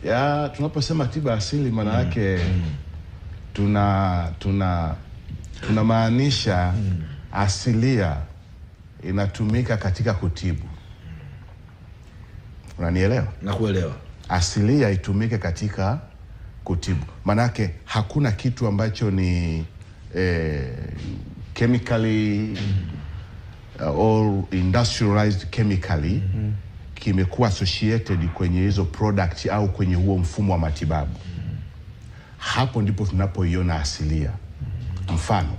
Ya, tunaposema tiba asili maana yake tunamaanisha asilia inatumika katika kutibu. Unanielewa? Nakuelewa. Asilia itumike katika kutibu. Manake hakuna kitu ambacho ni chemically or industrialized chemically kimekuwa associated kwenye hizo product au kwenye huo mfumo wa matibabu. Hapo ndipo tunapoiona asilia. Mfano,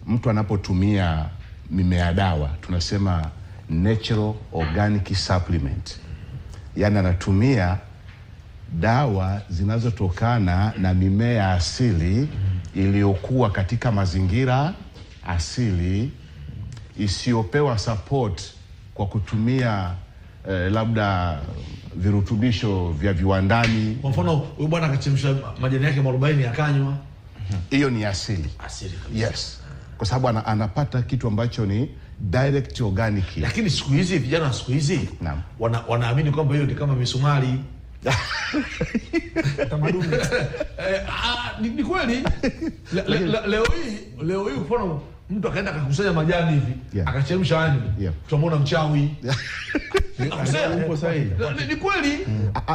mtu anapotumia mimea dawa tunasema natural organic supplement. Yaani anatumia dawa zinazotokana na mimea asili iliyokuwa katika mazingira asili, isiyopewa support kwa kutumia labda virutubisho vya viwandani. Kwa mfano huyu bwana akachemsha majani yake 40 akanywa. Hiyo ni asili. Asili kabisa. Yes. Kwa sababu anapata kitu ambacho ni direct organic. Lakini siku hizi vijana wa siku hizi wanaamini kwamba hiyo ni kama misumari. Tamaduni. Ni kweli. Leo hii mfano mtu akaenda akakusanya majani hivi, akachemsha anywe. Tutamwona mchawi. Upo sahihi. Ni kweli.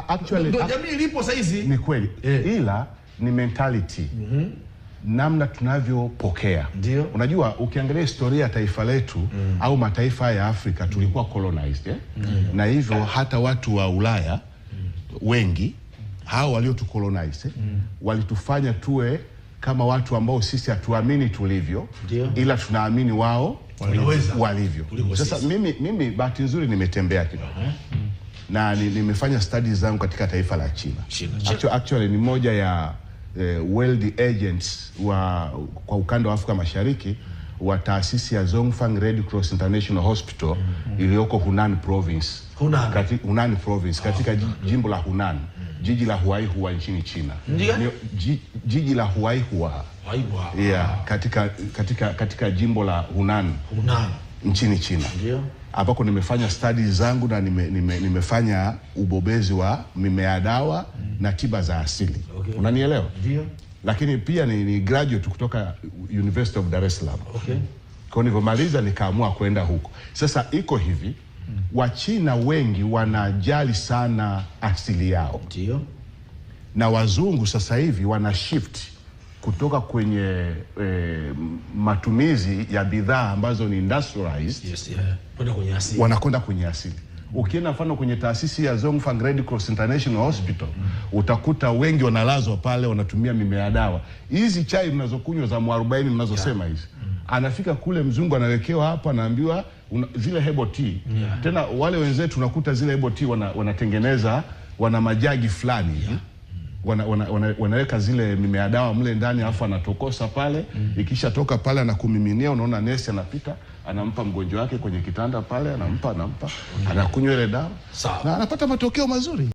Actually ndio jamii ilipo sasa hizi. Ni kweli. Ila ni mentality. Namna tunavyopokea. Unajua ukiangalia historia ya taifa letu au mataifa ya Afrika tulikuwa colonized, na hivyo hata watu wa Ulaya wengi hao waliotucolonize walitufanya tuwe kama watu ambao sisi hatuamini tulivyo, ila tunaamini wao walivyo. Sasa mimi bahati nzuri nimetembea kidogo. Na nimefanya studies zangu katika taifa la China. Actually ni moja ya world agents kwa ukanda wa Afrika Mashariki wa taasisi ya Zhongfang Red Cross International Hospital iliyoko Hunan Province. Hunan Province katika jimbo la Hunan, jiji la Huaihua nchini China. Jiji la Huaihua. Katika jimbo la Hunan nchini China. Ambako nimefanya studies zangu na nimefanya ubobezi wa mimea dawa na tiba za asili. Unanielewa? Ndio. Lakini pia ni graduate kutoka University of Dar es Salaam. Kwa nilivyomaliza nikaamua kwenda huko. Sasa iko hivi, Wachina wengi wanajali sana asili yao. Ndio. Na wazungu sasa hivi wana shift kutoka kwenye matumizi ya bidhaa ambazo ni industrialized, wanakwenda kwenye asili. Ukienda mfano kwenye taasisi ya Zhongfang Red Cross International Hospital, utakuta wengi wanalazwa pale wanatumia mimea dawa. Hizi chai mnazokunywa za 40 mnazosema hizi. Anafika kule mzungu anawekewa hapa, anaambiwa zile herbal tea. Tena wale wenzetu tunakuta zile herbal tea wanatengeneza, wana majagi fulani. Wanaweka zile mimea dawa mle ndani, alafu anatokosa pale. Ikisha toka pale anakumiminia, unaona nesi anapita, anampa mgonjwa wake kwenye kitanda pale, anampa anakunywa ile dawa na anapata matokeo mazuri.